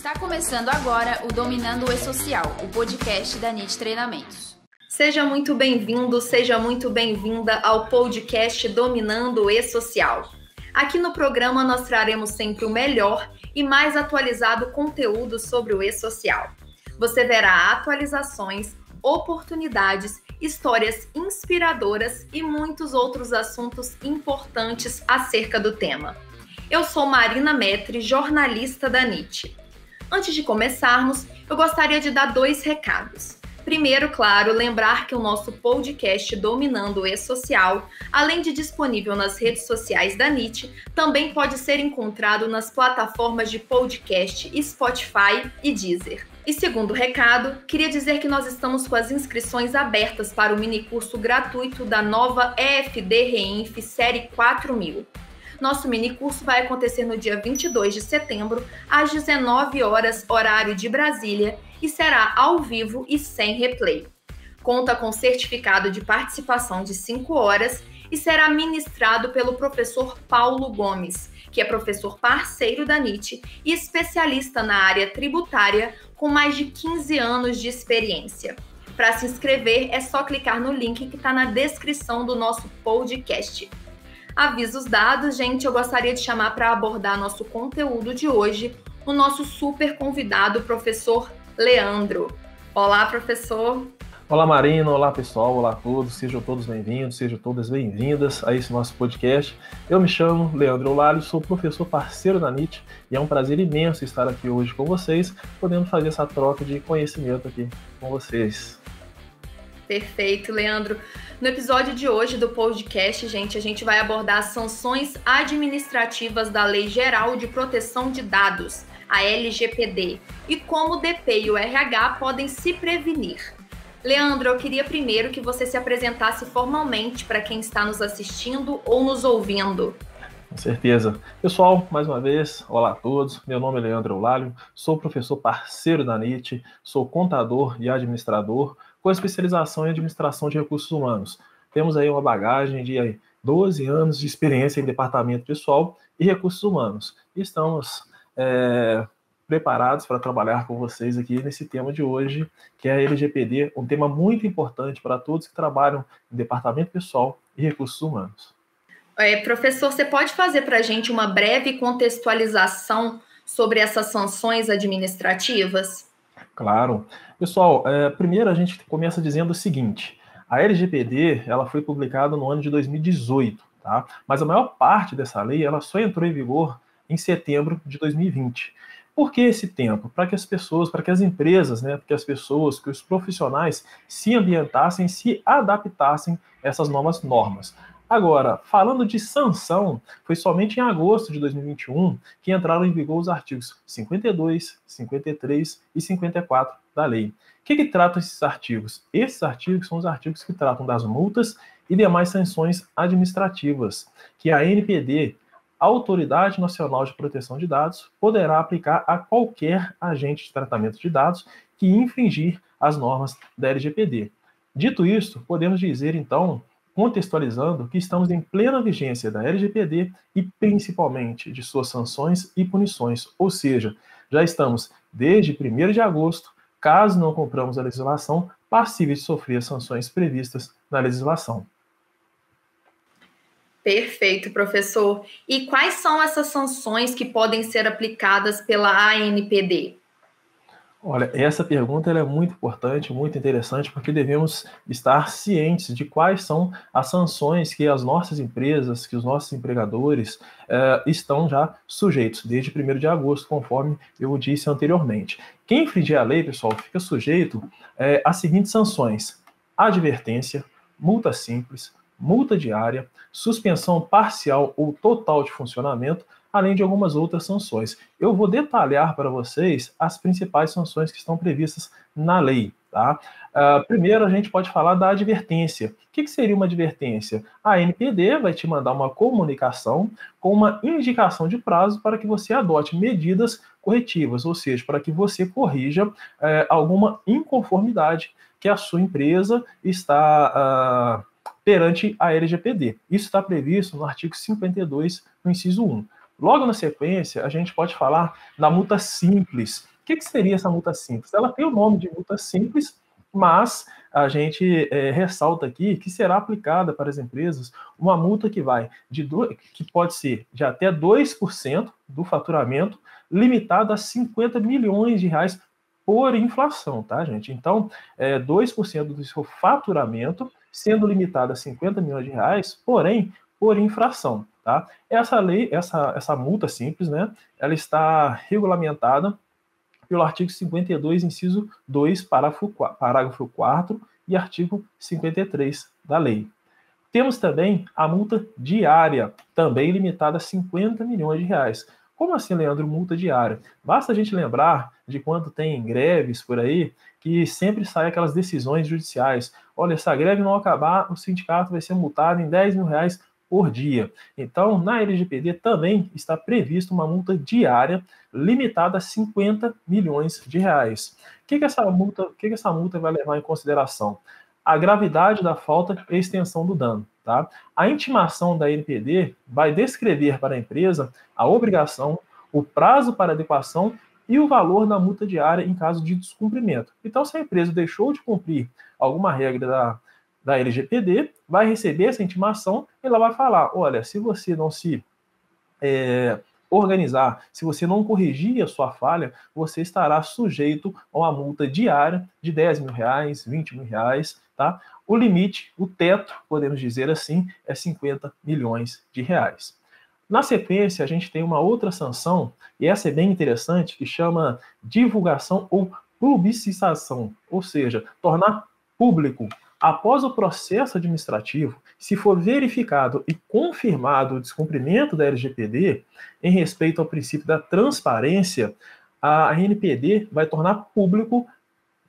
Está começando agora o Dominando o E-Social, o podcast da NIT Treinamentos. Seja muito bem-vindo, seja muito bem-vinda ao podcast Dominando o E-Social. Aqui no programa nós traremos sempre o melhor e mais atualizado conteúdo sobre o E-Social. Você verá atualizações, oportunidades, histórias inspiradoras e muitos outros assuntos importantes acerca do tema. Eu sou Marina Metri, jornalista da NIT. Antes de começarmos, eu gostaria de dar 2 recados. Primeiro, claro, lembrar que o nosso podcast Dominando o E-Social, além de disponível nas redes sociais da NIT, também pode ser encontrado nas plataformas de podcast Spotify e Deezer. E segundo recado, queria dizer que nós estamos com as inscrições abertas para o minicurso gratuito da nova EFD Reinf Série 4000. Nosso minicurso vai acontecer no dia 22 de setembro, às 19 horas, horário de Brasília, e será ao vivo e sem replay. Conta com certificado de participação de 5 horas e será ministrado pelo professor Paulo Gomes, que é professor parceiro da NIT e especialista na área tributária com mais de 15 anos de experiência. Para se inscrever, é só clicar no link que está na descrição do nosso podcast. Avisos dados, gente, eu gostaria de chamar para abordar nosso conteúdo de hoje o nosso super convidado, professor Leandro. Olá, professor. Olá, Marina. Olá, pessoal. Olá a todos. Sejam todos bem-vindos, sejam todas bem-vindas a esse nosso podcast. Eu me chamo Leandro Eulalio, sou professor parceiro da NIT e é um prazer imenso estar aqui hoje com vocês, podendo fazer essa troca de conhecimento aqui com vocês. Perfeito, Leandro. No episódio de hoje do podcast, gente, a gente vai abordar as sanções administrativas da Lei Geral de Proteção de Dados, a LGPD, e como o DP e o RH podem se prevenir. Leandro, eu queria primeiro que você se apresentasse formalmente para quem está nos assistindo ou nos ouvindo. Com certeza. Pessoal, mais uma vez, olá a todos. Meu nome é Leandro Eulalio, sou professor parceiro da NIT, sou contador e administrador, com especialização em administração de recursos humanos. Temos aí uma bagagem de 12 anos de experiência em departamento pessoal e recursos humanos. E estamos preparados para trabalhar com vocês aqui nesse tema de hoje, que é a LGPD, um tema muito importante para todos que trabalham em departamento pessoal e recursos humanos. Professor, você pode fazer para a gente uma breve contextualização sobre essas sanções administrativas? Claro. Pessoal, primeiro a gente começa dizendo o seguinte: a LGPD ela foi publicada no ano de 2018, tá? Mas a maior parte dessa lei ela só entrou em vigor em setembro de 2020. Por que esse tempo? Para que as pessoas, para que as empresas, que as pessoas, que os profissionais se ambientassem, se adaptassem a essas novas normas. Agora, falando de sanção, foi somente em agosto de 2021 que entraram em vigor os artigos 52, 53 e 54 da lei. O que tratam esses artigos? Esses artigos são os artigos que tratam das multas e demais sanções administrativas, que a ANPD, Autoridade Nacional de Proteção de Dados, poderá aplicar a qualquer agente de tratamento de dados que infringir as normas da LGPD. Dito isto, podemos dizer, então, contextualizando que estamos em plena vigência da LGPD e principalmente de suas sanções e punições, ou seja, já estamos desde 1º de agosto, caso não cumpramos a legislação, passíveis de sofrer as sanções previstas na legislação. Perfeito, professor. E quais são essas sanções que podem ser aplicadas pela ANPD? Olha, essa pergunta ela é muito importante, muito interessante, porque devemos estar cientes de quais são as sanções que as nossas empresas, que os nossos empregadores estão já sujeitos, desde 1º de agosto, conforme eu disse anteriormente. Quem infringir a lei, pessoal, fica sujeito às seguintes sanções: advertência, multa simples, multa diária, suspensão parcial ou total de funcionamento, além de algumas outras sanções. Eu vou detalhar para vocês as principais sanções que estão previstas na lei, tá? Primeiro, a gente pode falar da advertência. O que seria uma advertência? A ANPD vai te mandar uma comunicação com uma indicação de prazo para que você adote medidas corretivas, ou seja, para que você corrija alguma inconformidade que a sua empresa está perante a LGPD. Isso está previsto no artigo 52, no inciso 1. Logo na sequência, a gente pode falar da multa simples. que seria essa multa simples? Ela tem o nome de multa simples, mas a gente ressalta aqui que será aplicada para as empresas uma multa que que pode ser de até 2% do faturamento, limitada a 50 milhões de reais por inflação, tá, gente? Então, 2% do seu faturamento sendo limitado a 50 milhões de reais, porém, por infração, tá? Essa lei, essa multa simples, né, ela está regulamentada pelo artigo 52, inciso 2, parágrafo 4º e artigo 53 da lei. Temos também a multa diária, também limitada a 50 milhões de reais. Como assim, Leandro, multa diária? Basta a gente lembrar de quando tem greves por aí, que sempre saem aquelas decisões judiciais. Olha, se a greve não acabar, o sindicato vai ser multado em 10 mil reais por dia. Então, na LGPD também está prevista uma multa diária limitada a 50 milhões de reais. O que essa multa vai levar em consideração? A gravidade da falta e a extensão do dano. Tá? A intimação da LGPD vai descrever para a empresa a obrigação, o prazo para adequação e o valor da multa diária em caso de descumprimento. Então, se a empresa deixou de cumprir alguma regra da LGPD, vai receber essa intimação e ela vai falar, olha, se você não se organizar, se você não corrigir a sua falha, você estará sujeito a uma multa diária de 10 mil reais, 20 mil reais, tá? O limite, o teto, podemos dizer assim, é 50 milhões de reais. Na sequência, a gente tem uma outra sanção, e essa é bem interessante, que chama divulgação ou publicização, ou seja, tornar público. Após o processo administrativo, se for verificado e confirmado o descumprimento da LGPD, em respeito ao princípio da transparência, a ANPD vai tornar público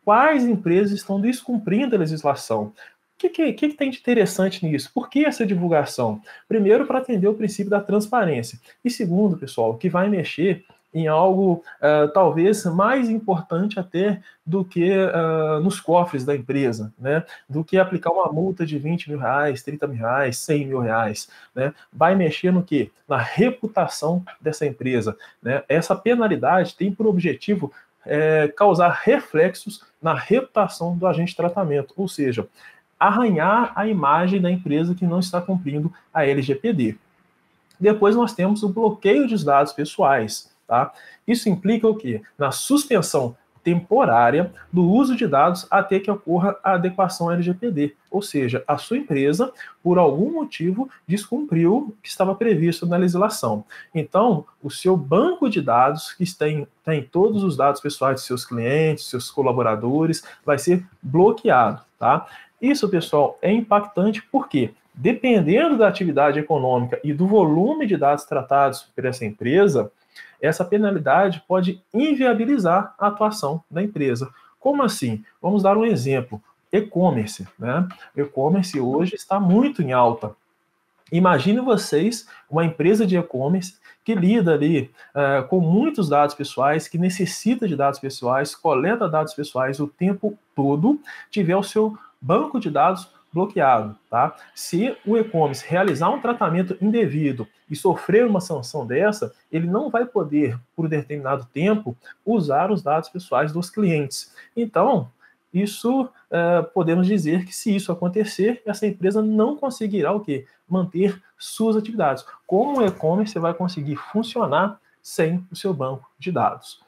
quais empresas estão descumprindo a legislação. O que tem de interessante nisso? Por que essa divulgação? Primeiro, para atender o princípio da transparência. E segundo, pessoal, que vai mexer em algo talvez mais importante até do que nos cofres da empresa, né? Do que aplicar uma multa de 20 mil reais, 30 mil reais, 100 mil reais. Né? Vai mexer no quê? Na reputação dessa empresa. Né? Essa penalidade tem por objetivo causar reflexos na reputação do agente de tratamento, ou seja, arranhar a imagem da empresa que não está cumprindo a LGPD. Depois nós temos o bloqueio dos dados pessoais. Tá? Isso implica o quê? Na suspensão temporária do uso de dados até que ocorra a adequação à LGPD. Ou seja, a sua empresa, por algum motivo, descumpriu o que estava previsto na legislação. Então, o seu banco de dados, que tem todos os dados pessoais de seus clientes, seus colaboradores, vai ser bloqueado. Tá? Isso, pessoal, é impactante porque, dependendo da atividade econômica e do volume de dados tratados por essa empresa, essa penalidade pode inviabilizar a atuação da empresa. Como assim? Vamos dar um exemplo. E-commerce. Né? E-commerce hoje está muito em alta. Imagine vocês uma empresa de e-commerce que lida ali com muitos dados pessoais, que necessita de dados pessoais, coleta dados pessoais o tempo todo, tiver o seu banco de dados bloqueado, tá? Se o e-commerce realizar um tratamento indevido e sofrer uma sanção dessa, ele não vai poder, por determinado tempo, usar os dados pessoais dos clientes. Então, isso podemos dizer que se isso acontecer, essa empresa não conseguirá o quê? Manter suas atividades. Como o e-commerce vai conseguir funcionar sem o seu banco de dados?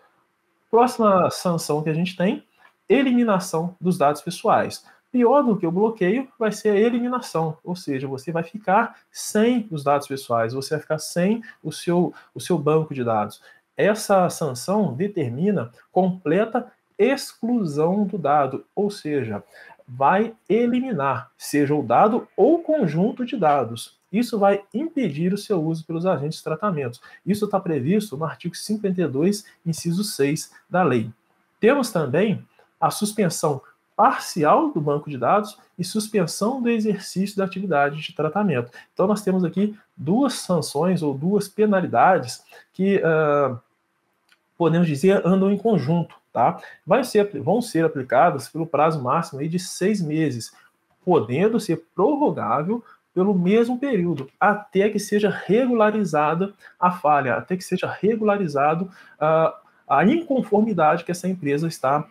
Próxima sanção que a gente tem, eliminação dos dados pessoais. Pior do que o bloqueio vai ser a eliminação, ou seja, você vai ficar sem os dados pessoais, você vai ficar sem o seu banco de dados. Essa sanção determina completa exclusão do dado, ou seja, vai eliminar, seja o dado ou conjunto de dados. Isso vai impedir o seu uso pelos agentes de tratamento. Isso está previsto no artigo 52, inciso 6 da lei. Temos também a suspensão parcial do banco de dados e suspensão do exercício da atividade de tratamento. Então, nós temos aqui duas sanções ou duas penalidades que, podemos dizer, andam em conjunto. Tá? Vão ser aplicadas pelo prazo máximo aí de 6 meses, podendo ser prorrogável pelo mesmo período, até que seja regularizada a falha, até que seja regularizado a inconformidade que essa empresa está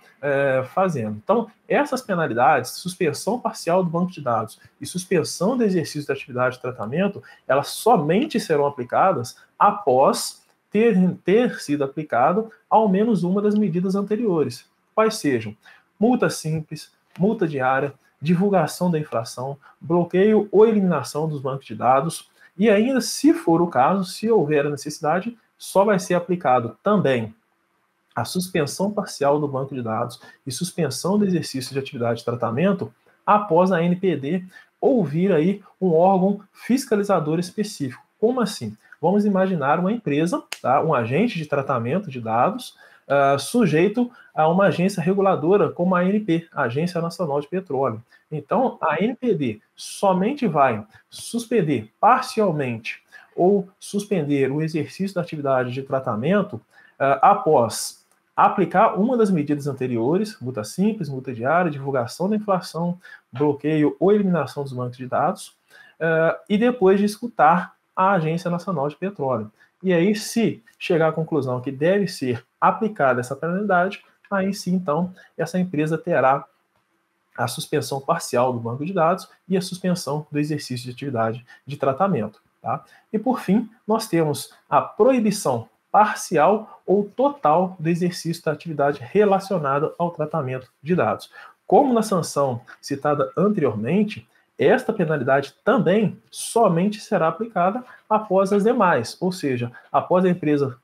fazendo. Então, essas penalidades, suspensão parcial do banco de dados e suspensão do exercício da atividade de tratamento, elas somente serão aplicadas após ter sido aplicado ao menos uma das medidas anteriores, quais sejam multa simples, multa diária, divulgação da infração, bloqueio ou eliminação dos bancos de dados, e ainda, se for o caso, se houver a necessidade, só vai ser aplicado também a suspensão parcial do banco de dados e suspensão do exercício de atividade de tratamento após a ANPD ouvir aí um órgão fiscalizador específico. Como assim? Vamos imaginar uma empresa, tá? Um agente de tratamento de dados, sujeito a uma agência reguladora como a ANP, Agência Nacional de Petróleo. Então, a ANPD somente vai suspender parcialmente ou suspender o exercício da atividade de tratamento após aplicar uma das medidas anteriores, multa simples, multa diária, divulgação da infração, bloqueio ou eliminação dos bancos de dados, e depois de escutar a Agência Nacional de Petróleo. E aí, se chegar à conclusão que deve ser aplicada essa penalidade, aí sim, então, essa empresa terá a suspensão parcial do banco de dados e a suspensão do exercício de atividade de tratamento. Tá? E, por fim, nós temos a proibição parcial ou total do exercício da atividade relacionada ao tratamento de dados. Como na sanção citada anteriormente, esta penalidade também somente será aplicada após as demais, ou seja, após a empresa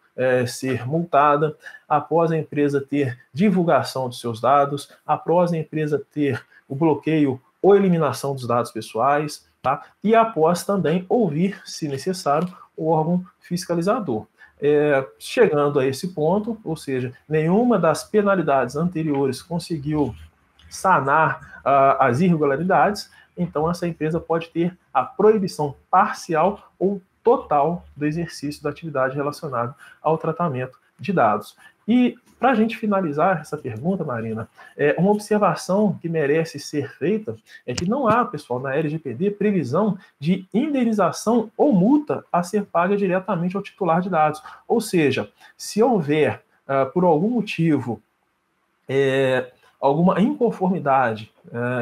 ser multada, após a empresa ter divulgação dos seus dados, após a empresa ter o bloqueio ou eliminação dos dados pessoais, tá? E após também ouvir, se necessário, o órgão fiscalizador. Chegando a esse ponto, ou seja, nenhuma das penalidades anteriores conseguiu sanar as irregularidades, então essa empresa pode ter a proibição parcial ou total do exercício da atividade relacionada ao tratamento de dados. E, para a gente finalizar essa pergunta, Marina, uma observação que merece ser feita é que não há, pessoal, na LGPD, previsão de indenização ou multa a ser paga diretamente ao titular de dados. Ou seja, se houver, por algum motivo, alguma inconformidade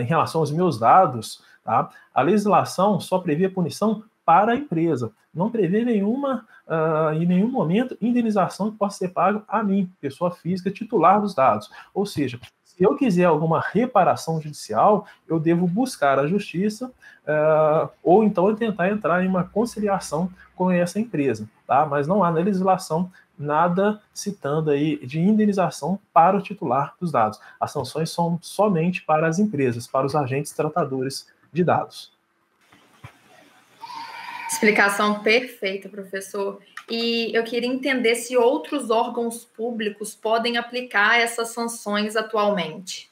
em relação aos meus dados, tá? A legislação só prevê punição para a empresa. Não prevê em nenhum momento, indenização que possa ser paga a mim, pessoa física, titular dos dados. Ou seja, se eu quiser alguma reparação judicial, eu devo buscar a justiça ou então eu tentar entrar em uma conciliação com essa empresa. Tá? Mas não há na legislação nada citando aí de indenização para o titular dos dados. As sanções são somente para as empresas, para os agentes tratadores de dados. Explicação perfeita, professor. E eu queria entender se outros órgãos públicos podem aplicar essas sanções atualmente.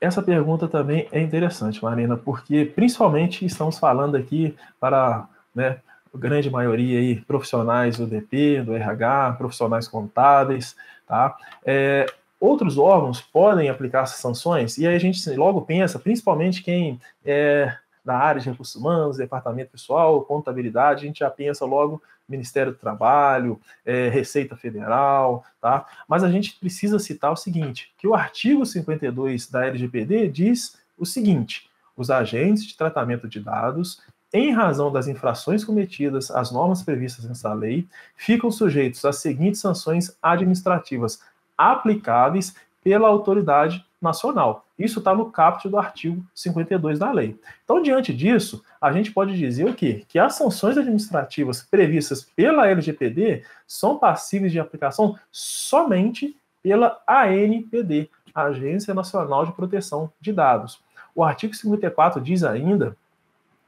Essa pergunta também é interessante, Marina, porque principalmente estamos falando aqui para a grande maioria aí, profissionais do DP, do RH, profissionais contábeis, tá? Outros órgãos podem aplicar essas sanções, e aí a gente logo pensa, principalmente quem da área de recursos humanos, departamento pessoal, contabilidade, a gente já pensa logo Ministério do Trabalho, Receita Federal, tá? Mas a gente precisa citar o seguinte, que o artigo 52 da LGPD diz o seguinte: os agentes de tratamento de dados, em razão das infrações cometidas às normas previstas nessa lei, ficam sujeitos às seguintes sanções administrativas aplicáveis pela autoridade nacional. Isso está no caput do artigo 52 da lei. Então, diante disso, a gente pode dizer o quê? Que as sanções administrativas previstas pela LGPD são passíveis de aplicação somente pela ANPD, Agência Nacional de Proteção de Dados. O artigo 54 diz ainda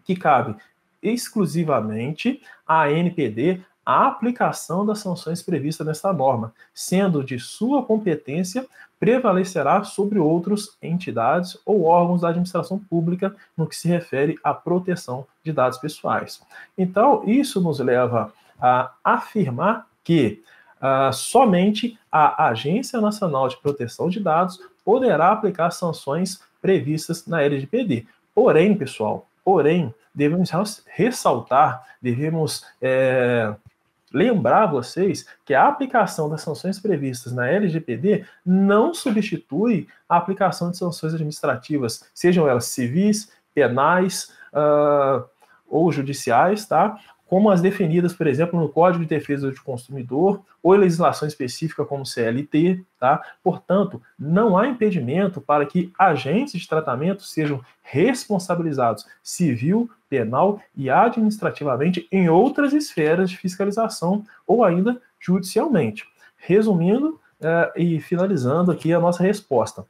que cabe exclusivamente à ANPD a aplicação das sanções previstas nesta norma, sendo de sua competência prevalecerá sobre outras entidades ou órgãos da administração pública no que se refere à proteção de dados pessoais. Então, isso nos leva a afirmar que somente a Agência Nacional de Proteção de Dados poderá aplicar sanções previstas na LGPD. Porém, pessoal, devemos ressaltar, devemos lembrar vocês que a aplicação das sanções previstas na LGPD não substitui a aplicação de sanções administrativas, sejam elas civis, penais ou judiciais, tá? Como as definidas, por exemplo, no Código de Defesa do Consumidor ou em legislação específica como CLT, tá? Portanto, não há impedimento para que agentes de tratamento sejam responsabilizados civil, penal e administrativamente em outras esferas de fiscalização ou ainda judicialmente. Resumindo e finalizando aqui a nossa resposta,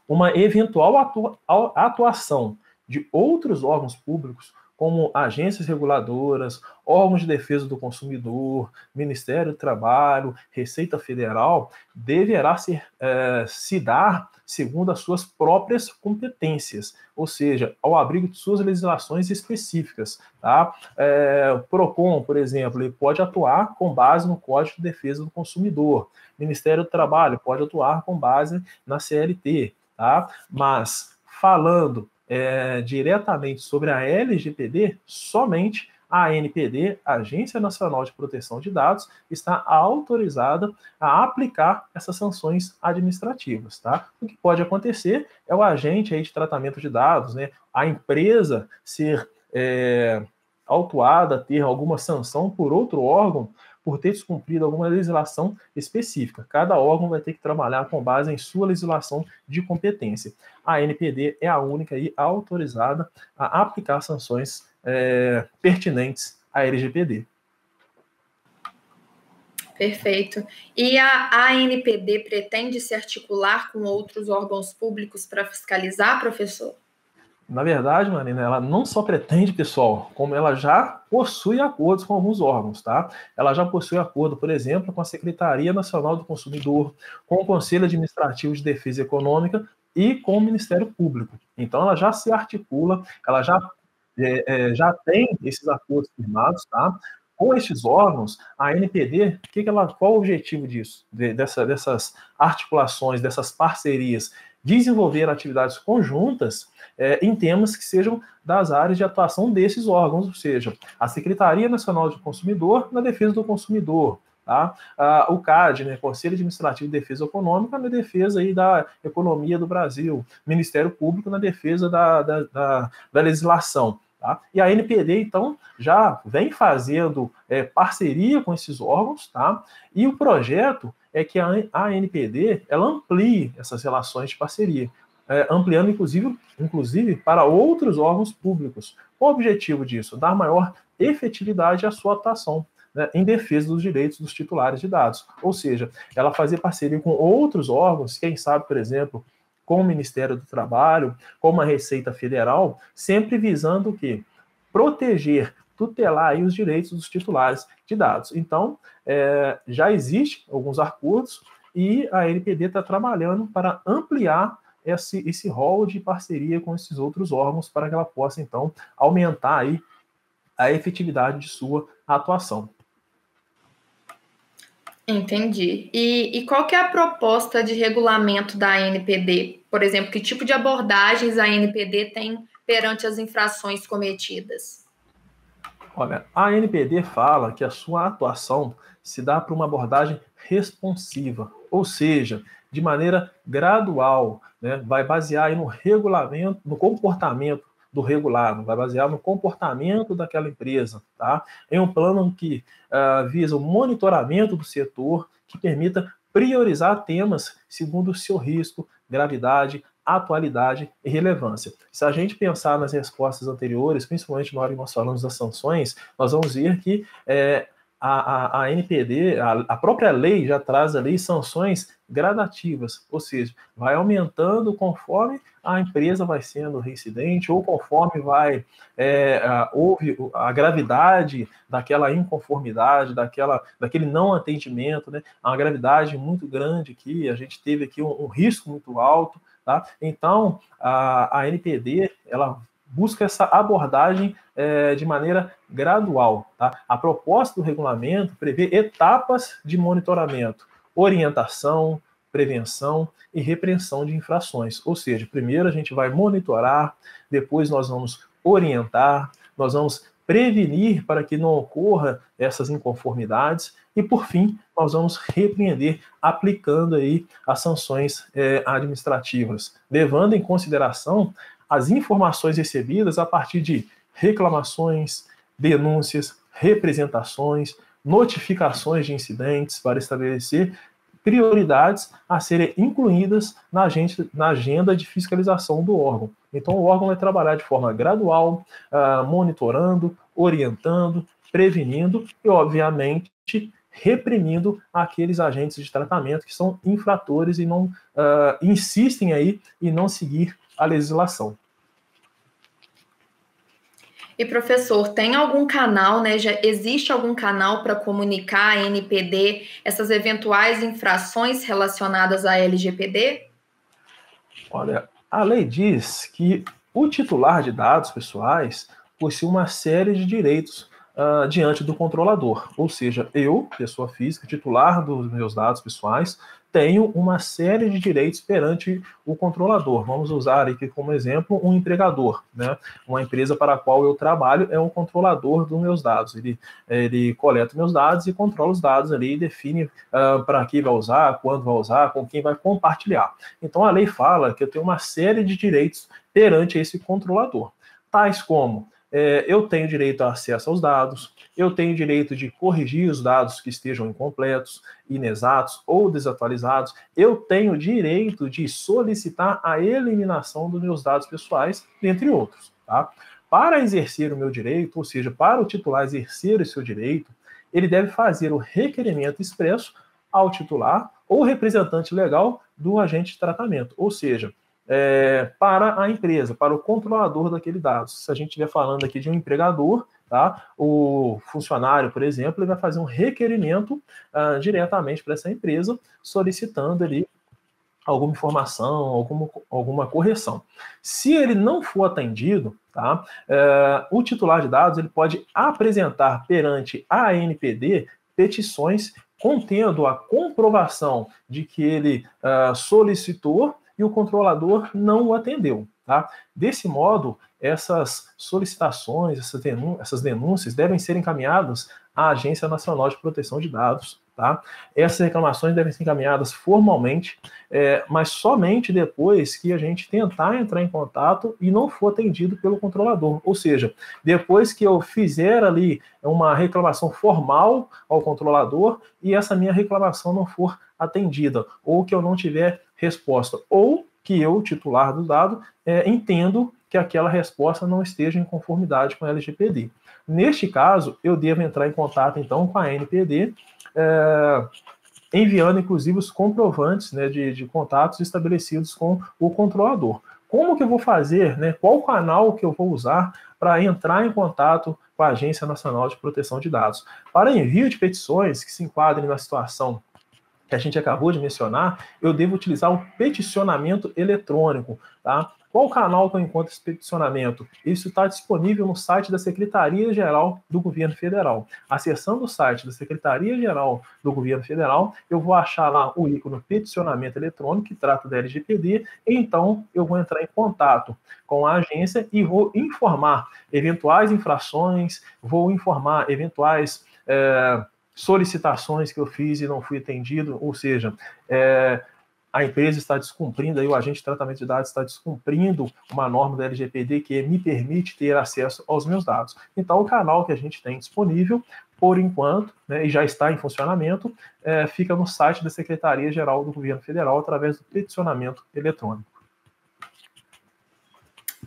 uma eventual atuação de outros órgãos públicos, como agências reguladoras, órgãos de defesa do consumidor, Ministério do Trabalho, Receita Federal, deverá se dar segundo as suas próprias competências, ou seja, ao abrigo de suas legislações específicas. Tá? O PROCON, por exemplo, ele pode atuar com base no Código de Defesa do Consumidor. Ministério do Trabalho pode atuar com base na CLT. Tá? Mas, falando diretamente sobre a LGPD, somente a ANPD, Agência Nacional de Proteção de Dados, está autorizada a aplicar essas sanções administrativas. Tá? O que pode acontecer é o agente aí de tratamento de dados, né, a empresa ser autuada, ter alguma sanção por outro órgão, por ter descumprido alguma legislação específica. Cada órgão vai ter que trabalhar com base em sua legislação de competência. A ANPD é a única aí autorizada a aplicar sanções pertinentes à LGPD. Perfeito. E a ANPD pretende se articular com outros órgãos públicos para fiscalizar, professor? Na verdade, Marina, ela não só pretende, pessoal, como ela já possui acordos com alguns órgãos, tá? Ela já possui acordo, por exemplo, com a Secretaria Nacional do Consumidor, com o Conselho Administrativo de Defesa Econômica e com o Ministério Público. Então, ela já se articula, ela já tem esses acordos firmados, tá? Com estes órgãos, a ANPD, qual o objetivo disso? Dessas articulações, dessas parcerias? Desenvolver atividades conjuntas em temas que sejam das áreas de atuação desses órgãos, ou seja, a Secretaria Nacional do Consumidor na defesa do consumidor, tá? O CAD, né, Conselho Administrativo de Defesa Econômica, na defesa aí da economia do Brasil, Ministério Público na defesa da legislação. Tá? E a ANPD, então, já vem fazendo parceria com esses órgãos, tá? E o projeto é que a ANPD ela amplie essas relações de parceria, ampliando, inclusive, para outros órgãos públicos. Qual o objetivo disso? Dar maior efetividade à sua atuação, né, em defesa dos direitos dos titulares de dados. Ou seja, ela fazer parceria com outros órgãos, quem sabe, por exemplo, com o Ministério do Trabalho, com a Receita Federal, sempre visando o quê? Proteger, tutelar aí os direitos dos titulares de dados. Então, já existem alguns acordos e a ANPD está trabalhando para ampliar esse rol de parceria com esses outros órgãos para que ela possa, então, aumentar aí a efetividade de sua atuação. Entendi. E qual que é a proposta de regulamento da ANPD? Por exemplo, que tipo de abordagens a ANPD tem perante as infrações cometidas? Olha, a ANPD fala que a sua atuação se dá para uma abordagem responsiva, ou seja, de maneira gradual, né? Vai basear aí no regulamento, no comportamento do regulado, vai basear no comportamento daquela empresa, tá? Em um plano que visa o monitoramento do setor, que permita priorizar temas segundo o seu risco, gravidade, atualidade e relevância. Se a gente pensar nas respostas anteriores, principalmente na hora que nós falamos das sanções, nós vamos ver que a ANPD, a própria lei já traz ali sanções gradativas, ou seja, vai aumentando conforme a empresa vai sendo reincidente ou conforme houve a gravidade daquela inconformidade, daquele não atendimento, né? Uma gravidade muito grande aqui, a gente teve aqui um risco muito alto, tá? Então, a ANPD, ela busca essa abordagem de maneira gradual. Tá? A proposta do regulamento prevê etapas de monitoramento, orientação, prevenção e repreensão de infrações. Ou seja, primeiro a gente vai monitorar, depois nós vamos orientar, nós vamos prevenir para que não ocorra essas inconformidades e, por fim, nós vamos repreender aplicando aí as sanções administrativas, levando em consideração as informações recebidas a partir de reclamações, denúncias, representações, notificações de incidentes para estabelecer prioridades a serem incluídas na agenda de fiscalização do órgão. Então, o órgão vai trabalhar de forma gradual, monitorando, orientando, prevenindo e, obviamente, reprimindo aqueles agentes de tratamento que são infratores e não insistem aí em não seguir a legislação. E, professor, tem algum canal, né? Já existe algum canal para comunicar à ANPD essas eventuais infrações relacionadas à LGPD? Olha, a lei diz que o titular de dados pessoais possui uma série de direitos diante do controlador. Ou seja, eu, pessoa física, titular dos meus dados pessoais, tenho uma série de direitos perante o controlador. Vamos usar aqui como exemplo um empregador, né? Uma empresa para a qual eu trabalho é um controlador dos meus dados. Ele coleta meus dados e controla os dados ali e define para que vai usar, quando vai usar, com quem vai compartilhar. Então a lei fala que eu tenho uma série de direitos perante esse controlador, tais como eu tenho direito a acesso aos dados, eu tenho direito de corrigir os dados que estejam incompletos, inexatos ou desatualizados, eu tenho direito de solicitar a eliminação dos meus dados pessoais, entre outros. Tá? Para exercer o meu direito, ou seja, para o titular exercer o seu direito, ele deve fazer o requerimento expresso ao titular ou representante legal do agente de tratamento, ou seja, para a empresa, para o controlador daquele dado. Se a gente estiver falando aqui de um empregador, tá? O funcionário, por exemplo, ele vai fazer um requerimento diretamente para essa empresa, solicitando ali alguma informação, alguma correção. Se ele não for atendido, tá? O titular de dados ele pode apresentar perante a ANPD petições contendo a comprovação de que ele solicitou e o controlador não o atendeu. Tá? Desse modo, essas solicitações, essas denúncias devem ser encaminhadas à Agência Nacional de Proteção de Dados. Tá? Essas reclamações devem ser encaminhadas formalmente, mas somente depois que a gente tentar entrar em contato e não for atendido pelo controlador. Ou seja, depois que eu fizer ali uma reclamação formal ao controlador e essa minha reclamação não for atendida, ou que eu não tiver resposta, ou que eu, titular do dado, entendo que aquela resposta não esteja em conformidade com a LGPD. Neste caso, eu devo entrar em contato, então, com a ANPD, enviando, inclusive, os comprovantes, né, de contatos estabelecidos com o controlador. Como que eu vou fazer, né, qual canal que eu vou usar para entrar em contato com a Agência Nacional de Proteção de Dados? Para envio de petições que se enquadrem na situação que a gente acabou de mencionar, eu devo utilizar o peticionamento eletrônico, tá? Qual canal que eu encontro esse peticionamento? Isso está disponível no site da Secretaria-Geral do Governo Federal. Acessando o site da Secretaria-Geral do Governo Federal, eu vou achar lá o ícone peticionamento eletrônico, que trata da LGPD, e então eu vou entrar em contato com a agência e vou informar eventuais infrações, vou informar eventuais solicitações que eu fiz e não fui atendido, ou seja, a empresa está descumprindo, aí o agente de tratamento de dados está descumprindo uma norma da LGPD que me permite ter acesso aos meus dados. Então, o canal que a gente tem disponível, por enquanto, né, e já está em funcionamento, fica no site da Secretaria-Geral do Governo Federal, através do peticionamento eletrônico.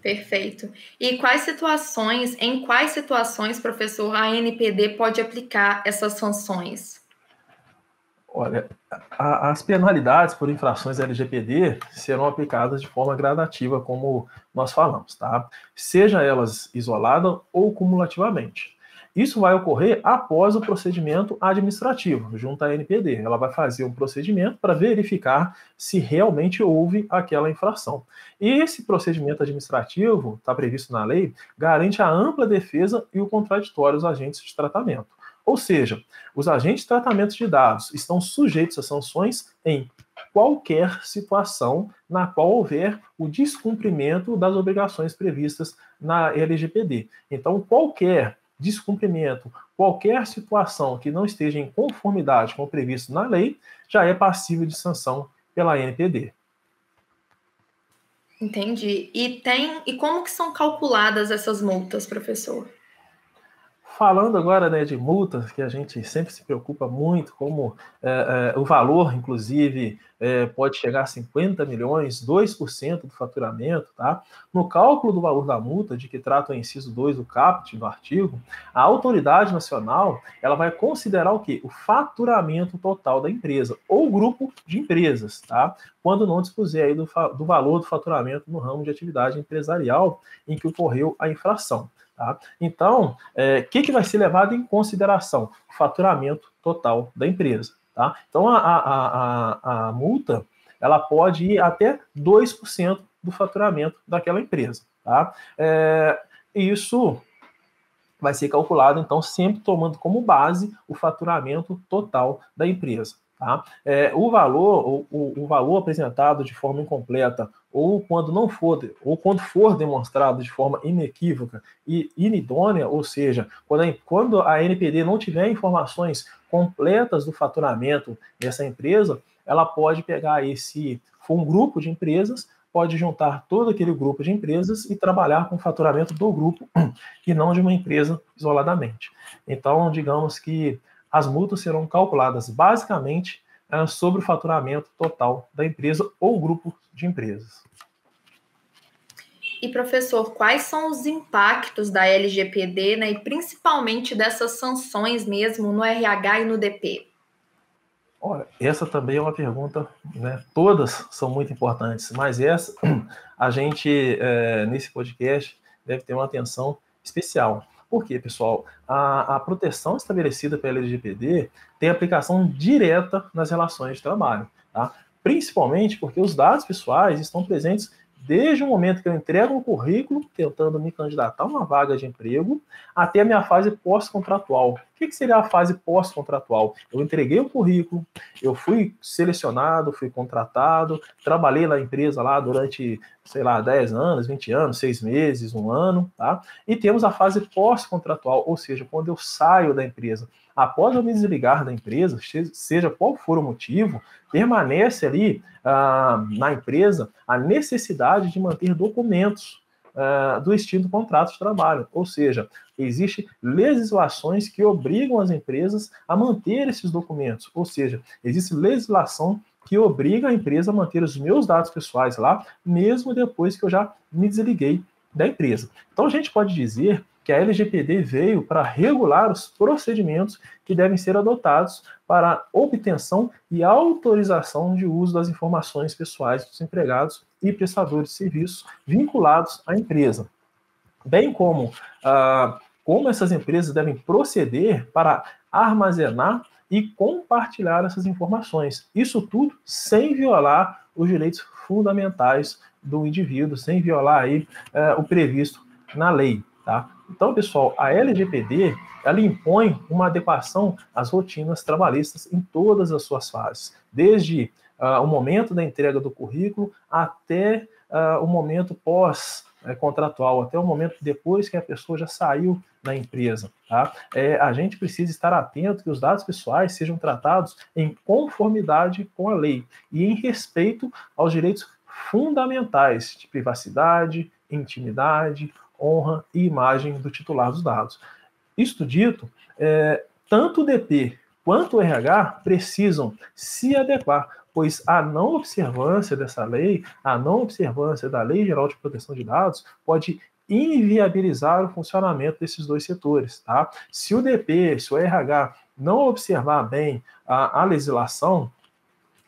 Perfeito. E em quais situações, professor, a ANPD pode aplicar essas sanções? Olha, as penalidades por infrações LGPD serão aplicadas de forma gradativa, como nós falamos, tá? Seja elas isoladas ou cumulativamente. Isso vai ocorrer após o procedimento administrativo, junto à ANPD. Ela vai fazer um procedimento para verificar se realmente houve aquela infração. E esse procedimento administrativo, está previsto na lei, garante a ampla defesa e o contraditório dos agentes de tratamento. Ou seja, os agentes de tratamento de dados estão sujeitos a sanções em qualquer situação na qual houver o descumprimento das obrigações previstas na LGPD. Então, qualquer descumprimento, qualquer situação que não esteja em conformidade com o previsto na lei, já é passível de sanção pela ANPD. Entendi. E como que são calculadas essas multas, professor? Falando agora, né, de multas, que a gente sempre se preocupa muito, como o valor, inclusive, pode chegar a 50 milhões, 2% do faturamento, tá? No cálculo do valor da multa, de que trata o inciso 2 do caput do artigo, a autoridade nacional, ela vai considerar o quê? O faturamento total da empresa, ou grupo de empresas, tá? Quando não dispuser aí do valor do faturamento no ramo de atividade empresarial em que ocorreu a infração. Tá? Então, o que vai ser levado em consideração? O faturamento total da empresa. Tá? Então, a multa ela pode ir até 2% do faturamento daquela empresa. Tá? Isso vai ser calculado, então, sempre tomando como base o faturamento total da empresa. Tá? O valor apresentado de forma incompleta ou quando for demonstrado de forma inequívoca e inidônea, ou seja, quando a ANPD não tiver informações completas do faturamento dessa empresa, ela pode pegar se for um grupo de empresas, pode juntar todo aquele grupo de empresas e trabalhar com o faturamento do grupo e não de uma empresa isoladamente. Então, digamos que as multas serão calculadas basicamente sobre o faturamento total da empresa ou grupo de empresas. E, professor, quais são os impactos da LGPD, né, e principalmente dessas sanções mesmo no RH e no DP? Olha, essa também é uma pergunta, né? Todas são muito importantes, mas essa a gente, nesse podcast, deve ter uma atenção especial. Por quê, pessoal? A proteção estabelecida pela LGPD tem aplicação direta nas relações de trabalho, tá? Principalmente porque os dados pessoais estão presentes desde o momento que eu entrego um currículo, tentando me candidatar a uma vaga de emprego, até a minha fase pós-contratual. O que seria a fase pós-contratual? Eu entreguei o currículo, eu fui selecionado, fui contratado, trabalhei na empresa lá durante, 10 anos, 20 anos, 6 meses, 1 ano, tá? E temos a fase pós-contratual, ou seja, quando eu saio da empresa. Após eu me desligar da empresa, seja qual for o motivo, permanece ali na empresa a necessidade de manter documentos do extinto contrato de trabalho. Ou seja, existem legislações que obrigam as empresas a manter esses documentos. Ou seja, existe legislação que obriga a empresa a manter os meus dados pessoais lá, mesmo depois que eu já me desliguei da empresa. Então, a gente pode dizer que a LGPD veio para regular os procedimentos que devem ser adotados para a obtenção e autorização de uso das informações pessoais dos empregados e prestadores de serviços vinculados à empresa, bem como como essas empresas devem proceder para armazenar e compartilhar essas informações. Isso tudo sem violar os direitos fundamentais do indivíduo, sem violar aí o previsto na lei. Tá? Então, pessoal, a LGPD ela impõe uma adequação às rotinas trabalhistas em todas as suas fases, desde o momento da entrega do currículo até o momento pós-contratual, até o momento depois que a pessoa já saiu da empresa. Tá? A gente precisa estar atento que os dados pessoais sejam tratados em conformidade com a lei e em respeito aos direitos fundamentais de privacidade, intimidade, honra e imagem do titular dos dados. Isto dito, tanto o DP quanto o RH precisam se adequar, pois a não observância dessa lei, a não observância da Lei Geral de Proteção de Dados, pode inviabilizar o funcionamento desses dois setores. Tá? Se o DP, se o RH não observar bem a legislação,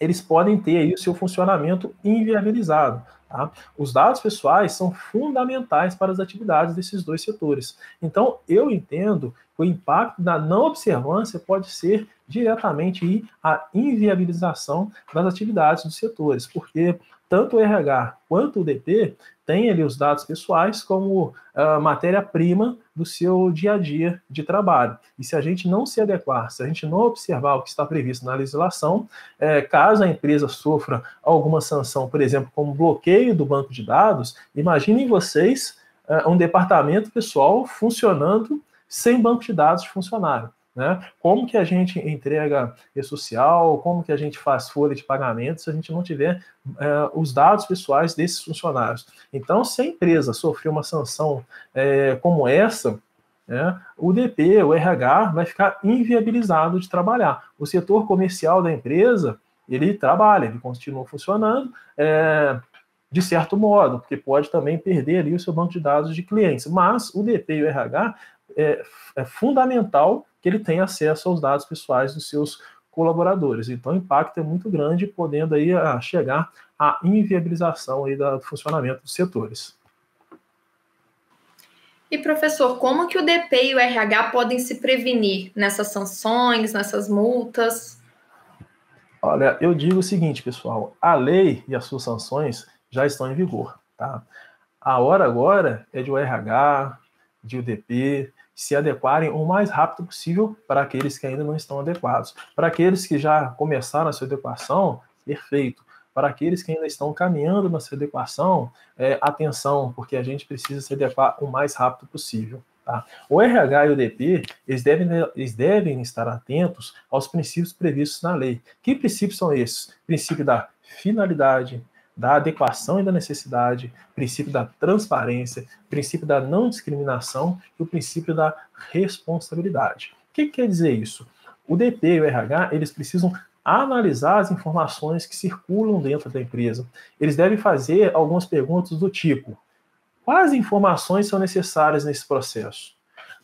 eles podem ter aí o seu funcionamento inviabilizado. Tá? Os dados pessoais são fundamentais para as atividades desses dois setores. Então, eu entendo que o impacto da não observância pode ser diretamente a inviabilização das atividades dos setores, porque tanto o RH quanto o DP têm ali os dados pessoais como matéria-prima do seu dia a dia de trabalho. E se a gente não se adequar, se a gente não observar o que está previsto na legislação, caso a empresa sofra alguma sanção, por exemplo, como bloqueio do banco de dados, imaginem vocês um departamento pessoal funcionando sem banco de dados de funcionário, né? Como que a gente entrega e-social, como que a gente faz folha de pagamento se a gente não tiver os dados pessoais desses funcionários? Então, se a empresa sofrer uma sanção como essa, o DP, o RH, vai ficar inviabilizado de trabalhar. O setor comercial da empresa, ele trabalha, ele continua funcionando, de certo modo, porque pode também perder ali o seu banco de dados de clientes. Mas o DP e o RH é fundamental que ele tenha acesso aos dados pessoais dos seus colaboradores. Então, o impacto é muito grande, podendo aí chegar à inviabilização aí do funcionamento dos setores. E, professor, como que o DP e o RH podem se prevenir nessas sanções, nessas multas? Olha, eu digo o seguinte, pessoal, a lei e as suas sanções já estão em vigor, tá? A hora agora é de o RH, de o DP, se adequarem o mais rápido possível para aqueles que ainda não estão adequados. Para aqueles que já começaram a sua adequação, perfeito. Para aqueles que ainda estão caminhando na sua adequação, atenção, porque a gente precisa se adequar o mais rápido possível. Tá? O RH e o DP, eles devem estar atentos aos princípios previstos na lei. Que princípios são esses? Princípio da finalidade, da adequação e da necessidade, princípio da transparência, princípio da não discriminação e o princípio da responsabilidade. O que quer dizer isso? O DP e o RH, eles precisam analisar as informações que circulam dentro da empresa. Eles devem fazer algumas perguntas do tipo: quais informações são necessárias nesse processo?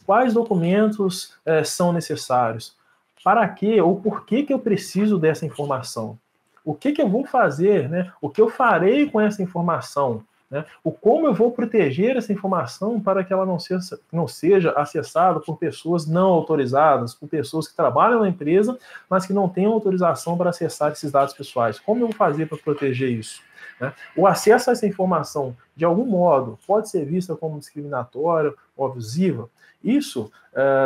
Quais documentos são necessários? Para quê ou por que eu preciso dessa informação? O que eu vou fazer, né? O que eu farei com essa informação? Né? O como eu vou proteger essa informação para que ela não seja acessada por pessoas não autorizadas, por pessoas que trabalham na empresa, mas que não tenham autorização para acessar esses dados pessoais. Como eu vou fazer para proteger isso? Né? O acesso a essa informação, de algum modo, pode ser vista como discriminatória ou abusiva. Isso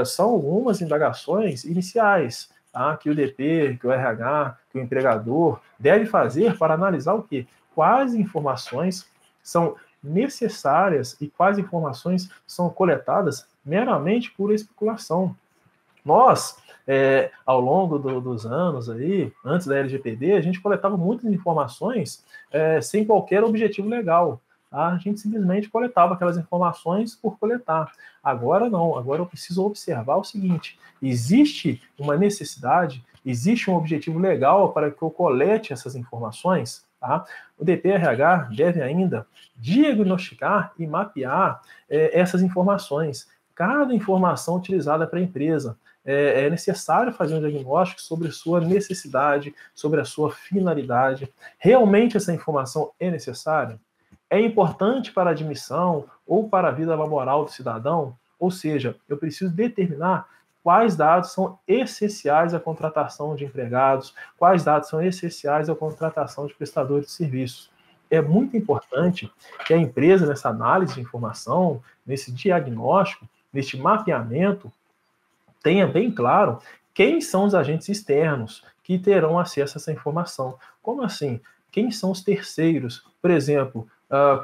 são algumas indagações iniciais, tá? Que o DP, que o RH, que o empregador deve fazer para analisar o quê? Quais informações são necessárias e quais informações são coletadas meramente por especulação. Nós, ao longo dos anos, aí, antes da LGPD, a gente coletava muitas informações sem qualquer objetivo legal. Tá? A gente simplesmente coletava aquelas informações por coletar. Agora não, agora eu preciso observar o seguinte: existe uma necessidade, existe um objetivo legal para que eu colete essas informações. Tá? O DP/RH deve ainda diagnosticar e mapear essas informações. Cada informação utilizada para a empresa. É necessário fazer um diagnóstico sobre a sua necessidade, sobre a sua finalidade. Realmente essa informação é necessária? É importante para a admissão ou para a vida laboral do cidadão? Ou seja, eu preciso determinar quais dados são essenciais à contratação de empregados, quais dados são essenciais à contratação de prestadores de serviços. É muito importante que a empresa, nessa análise de informação, nesse diagnóstico, neste mapeamento, tenha bem claro quem são os agentes externos que terão acesso a essa informação. Como assim? Quem são os terceiros? Por exemplo,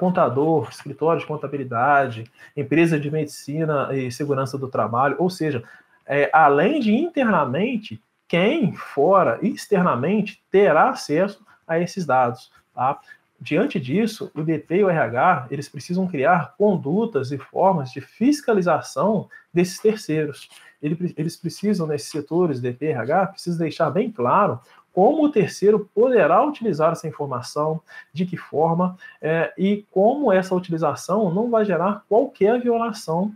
contador, escritório de contabilidade, empresa de medicina e segurança do trabalho, ou seja, além de internamente, quem fora externamente terá acesso a esses dados. Tá? Diante disso, o DP e o RH, eles precisam criar condutas e formas de fiscalização desses terceiros. Eles precisam, nesses setores, DP e RH, precisam deixar bem claro como o terceiro poderá utilizar essa informação, de que forma, e como essa utilização não vai gerar qualquer violação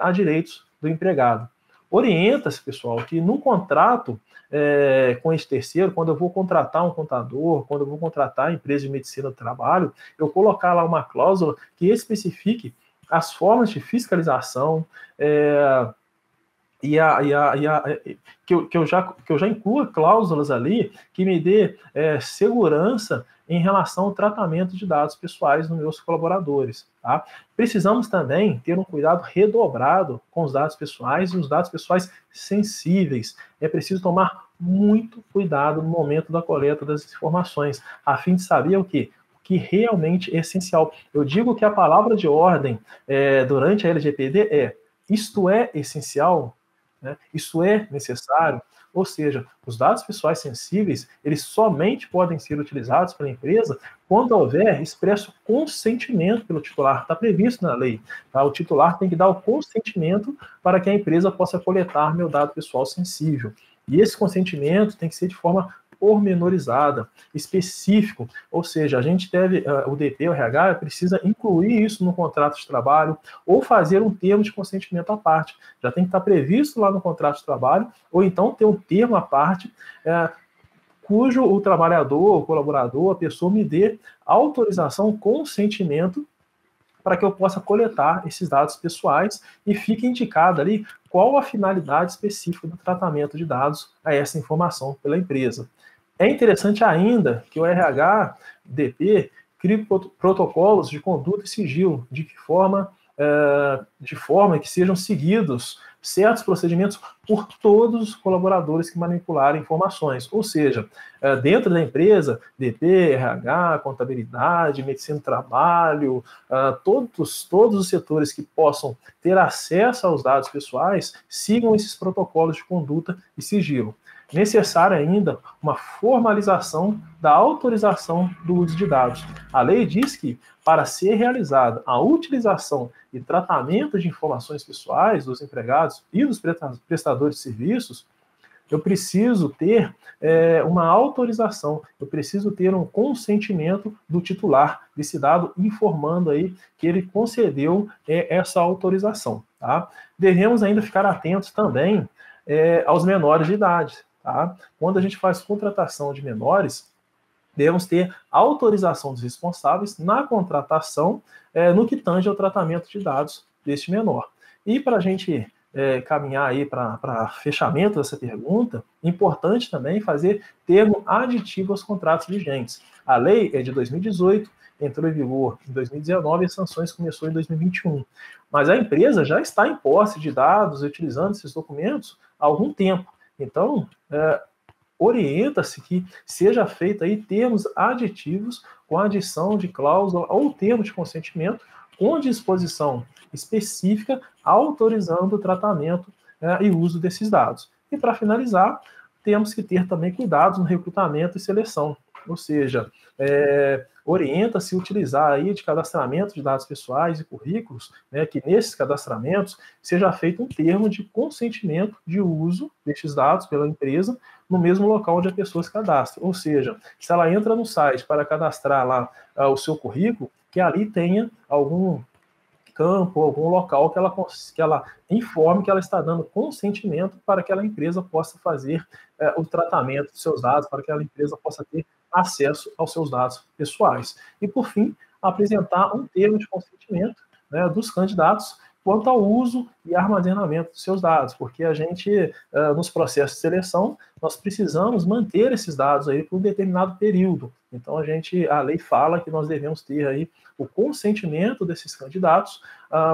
a direitos do empregado. Orienta-se, pessoal, que no contrato com esse terceiro, quando eu vou contratar um contador, quando eu vou contratar a empresa de medicina do trabalho, eu colocar lá uma cláusula que especifique as formas de fiscalização, que eu já inclua cláusulas ali que me dê segurança em relação ao tratamento de dados pessoais dos meus colaboradores. Tá? Precisamos também ter um cuidado redobrado com os dados pessoais e os dados pessoais sensíveis. É preciso tomar muito cuidado no momento da coleta das informações, a fim de saber o quê? Que realmente é essencial. Eu digo que a palavra de ordem durante a LGPD é isto é essencial, né? Isso é necessário. Ou seja, os dados pessoais sensíveis, eles somente podem ser utilizados pela empresa quando houver expresso consentimento pelo titular. Está previsto na lei. Tá? O titular tem que dar o consentimento para que a empresa possa coletar meu dado pessoal sensível. E esse consentimento tem que ser de forma pormenorizada, específico, ou seja, a gente deve, o DP, o RH, precisa incluir isso no contrato de trabalho ou fazer um termo de consentimento à parte. Já tem que estar previsto lá no contrato de trabalho, ou então ter um termo à parte, cujo o trabalhador, o colaborador, a pessoa me dê autorização, consentimento, para que eu possa coletar esses dados pessoais e fique indicado ali qual a finalidade específica do tratamento de dados a essa informação pela empresa. É interessante ainda que o RH-DP crie protocolos de conduta e sigilo, de forma que sejam seguidos certos procedimentos por todos os colaboradores que manipularem informações. Ou seja, dentro da empresa, DP, RH, contabilidade, medicina do trabalho, todos os setores que possam ter acesso aos dados pessoais, sigam esses protocolos de conduta e sigilo. Necessária ainda uma formalização da autorização do uso de dados. A lei diz que, para ser realizada a utilização e tratamento de informações pessoais dos empregados e dos prestadores de serviços, eu preciso ter uma autorização, eu preciso ter um consentimento do titular desse dado, informando aí que ele concedeu essa autorização. Tá? Devemos ainda ficar atentos também aos menores de idade. Tá? Quando a gente faz contratação de menores, devemos ter autorização dos responsáveis na contratação no que tange ao tratamento de dados deste menor. E para a gente caminhar aí para fechamento dessa pergunta, importante também fazer termo aditivo aos contratos vigentes. A lei é de 2018, entrou em vigor em 2019 e as sanções começou em 2021. Mas a empresa já está em posse de dados, utilizando esses documentos há algum tempo. Então, orienta-se que seja feito aí termos aditivos com adição de cláusula ou termo de consentimento com disposição específica autorizando o tratamento e uso desses dados. E para finalizar, temos que ter também cuidados no recrutamento e seleção, ou seja, orienta-se utilizar aí de cadastramento de dados pessoais e currículos, que nesses cadastramentos seja feito um termo de consentimento de uso destes dados pela empresa no mesmo local onde a pessoa se cadastra. Ou seja, se ela entra no site para cadastrar lá o seu currículo, que ali tenha algum campo, algum local que ela informe que ela está dando consentimento para que aquela empresa possa fazer o tratamento dos seus dados, para que aquela empresa possa ter acesso aos seus dados pessoais. E, por fim, apresentar um termo de consentimento dos candidatos quanto ao uso e armazenamento dos seus dados, porque a gente, nos processos de seleção, nós precisamos manter esses dados aí por um determinado período. Então, a lei fala que nós devemos ter aí o consentimento desses candidatos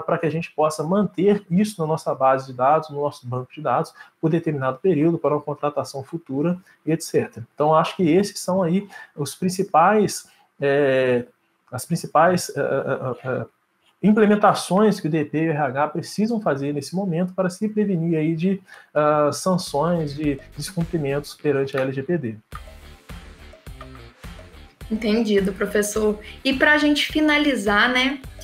para que a gente possa manter isso na nossa base de dados, no nosso banco de dados, por determinado período, para uma contratação futura, etc. Então, acho que esses são aí as principais implementações que o DP e o RH precisam fazer nesse momento para se prevenir aí de sanções, de descumprimentos perante a LGPD. Entendido, professor. E para a gente finalizar,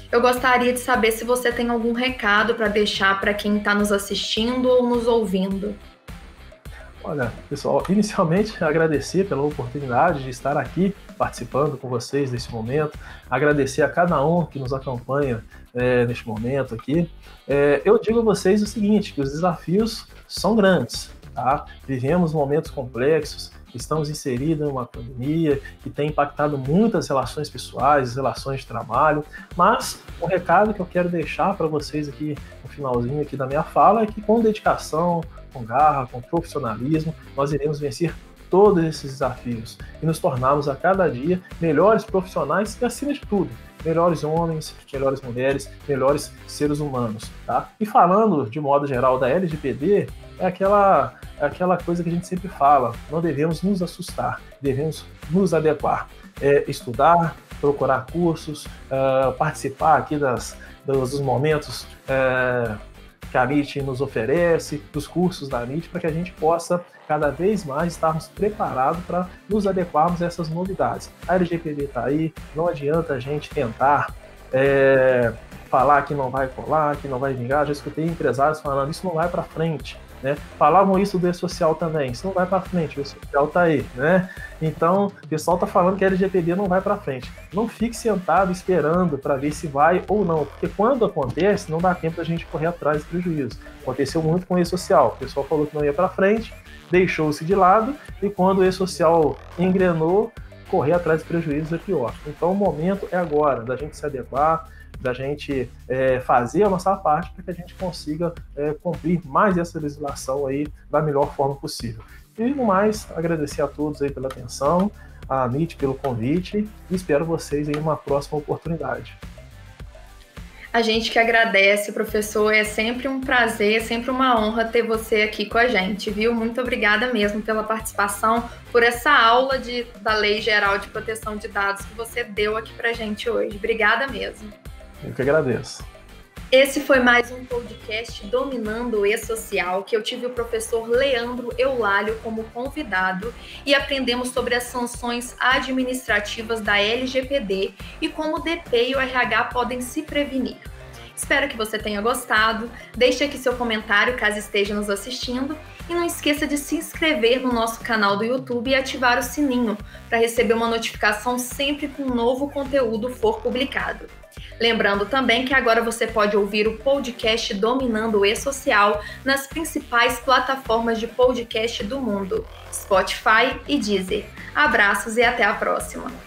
eu gostaria de saber se você tem algum recado para deixar para quem está nos assistindo ou nos ouvindo. Olha, pessoal, inicialmente agradecer pela oportunidade de estar aqui participando com vocês nesse momento, agradecer a cada um que nos acompanha neste momento aqui. Eu digo a vocês o seguinte, que os desafios são grandes, tá? Vivemos momentos complexos, estamos inseridos em uma pandemia que tem impactado muitas relações pessoais, relações de trabalho, mas o recado que eu quero deixar para vocês aqui no finalzinho aqui da minha fala é que com dedicação, com garra, com profissionalismo, nós iremos vencer todos esses desafios e nos tornarmos a cada dia melhores profissionais e, acima de tudo, melhores homens, melhores mulheres, melhores seres humanos, tá? E falando de modo geral da LGPD, é aquela coisa que a gente sempre fala, não devemos nos assustar, devemos nos adequar, estudar, procurar cursos, participar aqui dos momentos que a MIT nos oferece, dos cursos da MIT, para que a gente possa cada vez mais estarmos preparados para nos adequarmos a essas novidades. A LGPD está aí, não adianta a gente tentar falar que não vai colar, que não vai vingar. Já escutei empresários falando, isso não vai para frente. Né? Falavam isso do E-Social também, isso não vai para frente, o E-Social está aí, né? Então, o pessoal está falando que a LGPD não vai para frente. Não fique sentado esperando para ver se vai ou não, porque quando acontece, não dá tempo da gente correr atrás do prejuízo. Aconteceu muito com o E-Social, o pessoal falou que não ia para frente, deixou-se de lado, e quando o E-Social engrenou, correr atrás dos prejuízos é pior. Então, o momento é agora, da gente se adequar, da gente fazer a nossa parte para que a gente consiga cumprir mais essa legislação aí da melhor forma possível. E, no mais, agradecer a todos aí pela atenção, a MIT pelo convite, e espero vocês em uma próxima oportunidade. A gente que agradece, professor, é sempre um prazer, é sempre uma honra ter você aqui com a gente, viu? Muito obrigada mesmo pela participação, por essa aula da Lei Geral de Proteção de Dados que você deu aqui pra gente hoje. Obrigada mesmo. Eu que agradeço. Esse foi mais um podcast Dominando o E-Social, que eu tive o professor Leandro Eulálio como convidado e aprendemos sobre as sanções administrativas da LGPD e como o DP e o RH podem se prevenir. Espero que você tenha gostado, deixe aqui seu comentário caso esteja nos assistindo e não esqueça de se inscrever no nosso canal do YouTube e ativar o sininho para receber uma notificação sempre que um novo conteúdo for publicado. Lembrando também que agora você pode ouvir o podcast Dominando o E-Social nas principais plataformas de podcast do mundo, Spotify e Deezer. Abraços e até a próxima!